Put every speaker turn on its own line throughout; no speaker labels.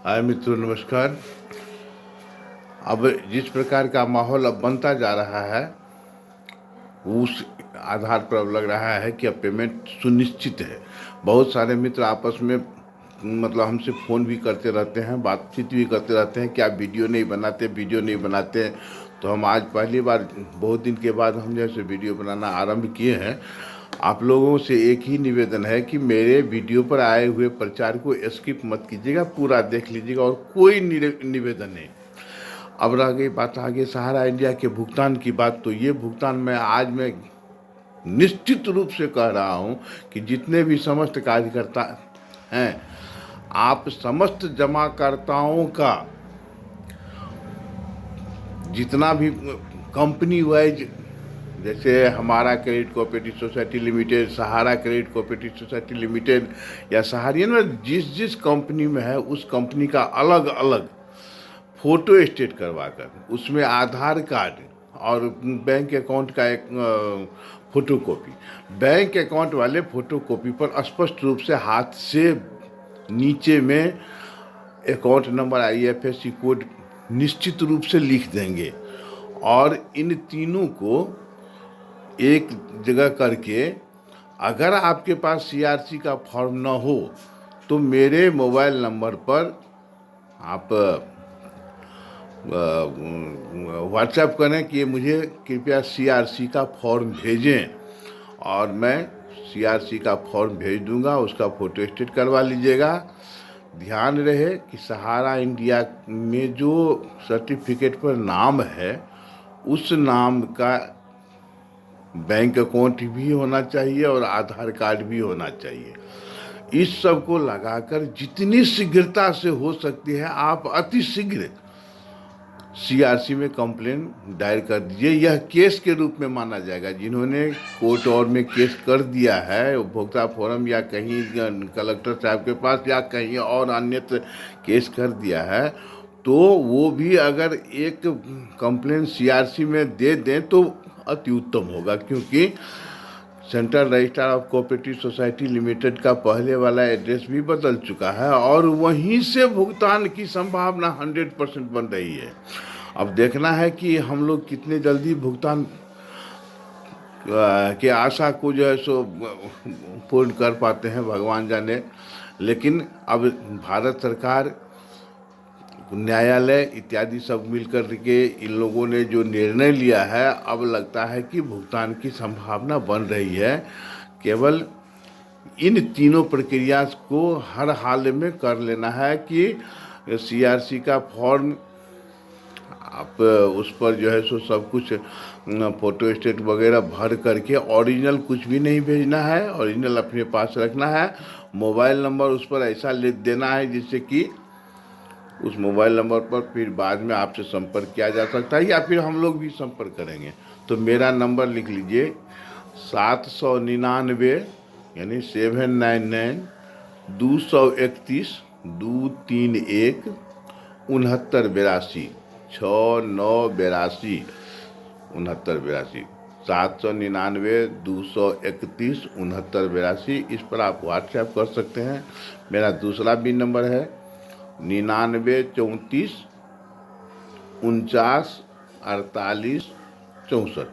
हाय मित्रों, नमस्कार। अब जिस प्रकार का माहौल अब बनता जा रहा है, उस आधार पर अब लग रहा है कि अब पेमेंट सुनिश्चित है। बहुत सारे मित्र आपस में मतलब हमसे फ़ोन भी करते रहते हैं, बातचीत भी करते रहते हैं कि आप वीडियो नहीं बनाते। तो हम आज पहली बार बहुत दिन के बाद हम जैसे वीडियो बनाना आरंभ किए हैं। आप लोगों से एक ही निवेदन है कि मेरे वीडियो पर आए हुए प्रचार को स्किप मत कीजिएगा, पूरा देख लीजिएगा और कोई निवेदन नहीं। अब रह गई बात आगे सहारा इंडिया के भुगतान की बात, तो ये भुगतान मैं निश्चित रूप से कह रहा हूं कि जितने भी समस्त कार्यकर्ता हैं, आप समस्त जमाकर्ताओं का जितना भी कंपनी वाइज, जैसे हमारा क्रेडिट कोऑपरेटिव सोसाइटी लिमिटेड, सहारा क्रेडिट कोऑपरेटिव सोसाइटी लिमिटेड या सहारियन में जिस जिस कंपनी में है, उस कंपनी का अलग अलग फोटो स्टेट करवाकर उसमें आधार कार्ड और बैंक अकाउंट का एक फोटो कॉपी, बैंक अकाउंट वाले फोटो कॉपी पर स्पष्ट रूप से हाथ से नीचे में अकाउंट नंबर, IFSC कोड निश्चित रूप से लिख देंगे और इन तीनों को एक जगह करके, अगर आपके पास CRC का फॉर्म ना हो तो मेरे मोबाइल नंबर पर आप व्हाट्सएप करें कि मुझे कृपया CRC का फॉर्म भेजें और मैं CRC का फॉर्म भेज दूंगा, उसका फ़ोटो स्टेट करवा लीजिएगा। ध्यान रहे कि सहारा इंडिया में जो सर्टिफिकेट पर नाम है, उस नाम का बैंक अकाउंट भी होना चाहिए और आधार कार्ड भी होना चाहिए। इस सब को लगाकर जितनी शीघ्रता से हो सकती है आप अति शीघ्र CRC में कंप्लेन दायर कर दीजिए। यह केस के रूप में माना जाएगा। जिन्होंने कोर्ट और में केस कर दिया है, उपभोक्ता फोरम या कहीं कलेक्टर साहब के पास या कहीं और अन्यत्र केस कर दिया है, तो वो भी अगर एक कंप्लेन CRC में दे दें तो अति उत्तम होगा, क्योंकि central registrar of cooperative society limited का पहले वाला एड्रेस भी बदल चुका है और वहीं से भुगतान की संभावना 100% बन रही है। अब देखना है कि हम लोग कितने जल्दी भुगतान के आशा को जो है सो पूर्ण कर पाते हैं, भगवान जाने। लेकिन अब भारत सरकार, न्यायालय इत्यादि सब मिलकर के इन लोगों ने जो निर्णय लिया है, अब लगता है कि भुगतान की संभावना बन रही है। केवल इन तीनों प्रक्रिया को हर हाल में कर लेना है कि CRC का फॉर्म आप उस पर जो है सो सब कुछ फोटो स्टेट वगैरह भर करके, ओरिजिनल कुछ भी नहीं भेजना है, ओरिजिनल अपने पास रखना है। मोबाइल नंबर उस पर ऐसा लिख देना है जिससे कि उस मोबाइल नंबर पर फिर बाद में आपसे संपर्क किया जा सकता है या फिर हम लोग भी संपर्क करेंगे। तो मेरा नंबर लिख लीजिए, 799 यानी 799-231-231 6982 6982 6982 799-231-6982। इस पर आप व्हाट्सएप कर सकते हैं। मेरा दूसरा भी नंबर है 99-34-49-48-64।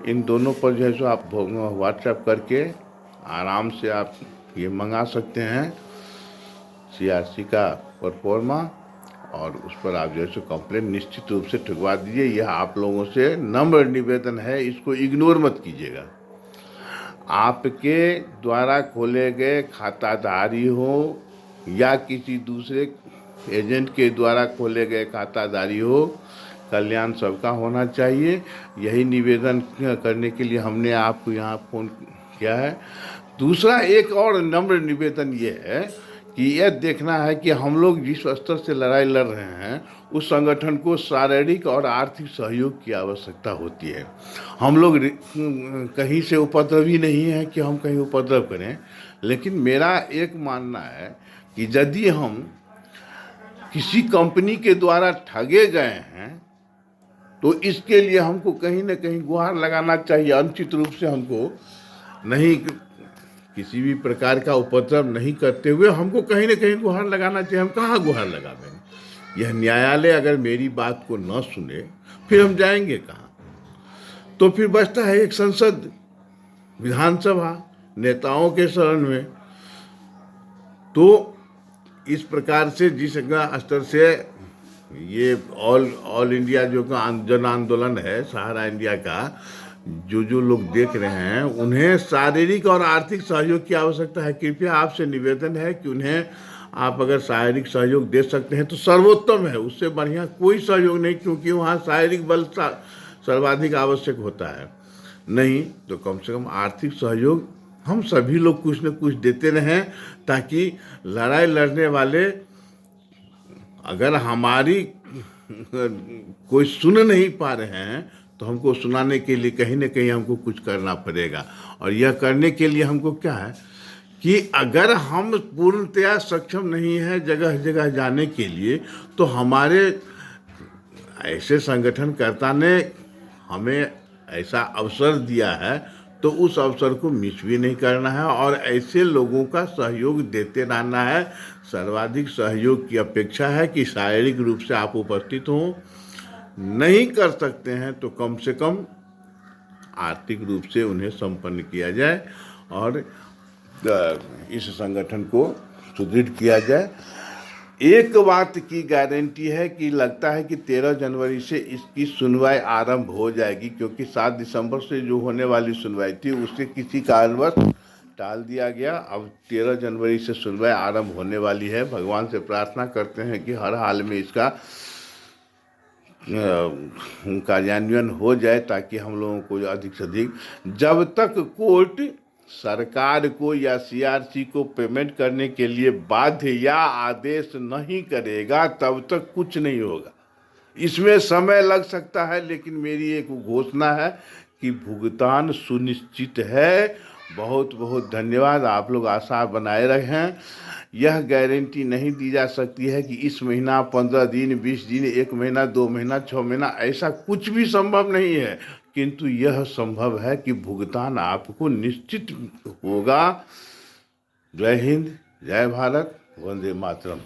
इन दोनों पर जो है सो आप व्हाट्सएप करके आराम से आप ये मंगा सकते हैं CRC का परफॉर्मा, और उस पर आप जो है सो कंप्लेन निश्चित रूप से ठुकवा दीजिए। यह आप लोगों से नम्र निवेदन है, इसको इग्नोर मत कीजिएगा। आपके द्वारा खोले गए खाताधारी हो या किसी दूसरे एजेंट के द्वारा खोले गए खाताधारी हो, कल्याण सबका होना चाहिए। यही निवेदन करने के लिए हमने आपको यहाँ फ़ोन किया है। दूसरा एक और नम्र निवेदन ये है कि यह देखना है कि हम लोग जिस स्तर से लड़ाई लड़ रहे हैं, उस संगठन को शारीरिक और आर्थिक सहयोग की आवश्यकता होती है। हम लोग कहीं से उपद्रवी नहीं है कि हम कहीं उपद्रव करें, लेकिन मेरा एक मानना है कि यदि हम किसी कंपनी के द्वारा ठगे गए हैं तो इसके लिए हमको कहीं ना कहीं गुहार लगाना चाहिए। अनुचित रूप से हमको नहीं किसी भी प्रकार का उपद्रव नहीं करते हुए हमको कहीं ना कहीं गुहार लगाना चाहिए। हम कहाँ गुहार लगावेंगे? यह न्यायालय अगर मेरी बात को न सुने फिर हम जाएंगे कहाँ? तो फिर बचता है एक संसद, विधानसभा, नेताओं के शरण में। तो इस प्रकार से जिस स्तर से ये ऑल इंडिया जो जन आंदोलन है, सहारा इंडिया का, जो लोग देख रहे हैं, उन्हें शारीरिक और आर्थिक सहयोग की आवश्यकता है। कृपया आपसे निवेदन है कि उन्हें आप अगर शारीरिक सहयोग दे सकते हैं तो सर्वोत्तम है, उससे बढ़िया कोई सहयोग नहीं, क्योंकि वहाँ शारीरिक बल सर्वाधिक आवश्यक होता है। नहीं तो कम से कम आर्थिक सहयोग हम सभी लोग कुछ न कुछ देते रहें, ताकि लड़ाई लड़ने वाले अगर हमारी कोई सुन नहीं पा रहे हैं तो हमको सुनाने के लिए कहीं न कहीं हमको कुछ करना पड़ेगा। और यह करने के लिए हमको क्या है कि अगर हम पूर्णतया सक्षम नहीं है जगह जगह जाने के लिए, तो हमारे ऐसे संगठनकर्ता ने हमें ऐसा अवसर दिया है, तो उस अवसर को मिस भी नहीं करना है और ऐसे लोगों का सहयोग देते रहना है। सर्वाधिक सहयोग की अपेक्षा है कि शारीरिक रूप से आप उपस्थित हों। नहीं कर सकते हैं तो कम से कम आर्थिक रूप से उन्हें संपन्न किया जाए और इस संगठन को सुदृढ़ किया जाए। एक बात की गारंटी है कि लगता है कि 13 जनवरी से इसकी सुनवाई आरंभ हो जाएगी, क्योंकि 7 दिसंबर से जो होने वाली सुनवाई थी उसे किसी कारणवश टाल दिया गया। अब 13 जनवरी से सुनवाई आरंभ होने वाली है। भगवान से प्रार्थना करते हैं कि हर हाल में इसका कार्यान्वयन हो जाए, ताकि हम लोगों को अधिक से अधिक, जब तक कोर्ट सरकार को या सीआरसी को पेमेंट करने के लिए बाध्य या आदेश नहीं करेगा, तब तक कुछ नहीं होगा। इसमें समय लग सकता है, लेकिन मेरी एक घोषणा है कि भुगतान सुनिश्चित है। बहुत बहुत धन्यवाद। आप लोग आशा बनाए रखें। यह गारंटी नहीं दी जा सकती है कि इस महीना 15 दिन, 20 दिन, 1 महीना, 2 महीना, 6 महीना, ऐसा कुछ भी संभव नहीं है, किंतु यह संभव है कि भुगतान आपको निश्चित होगा। जय हिंद, जय भारत, वंदे मातरम।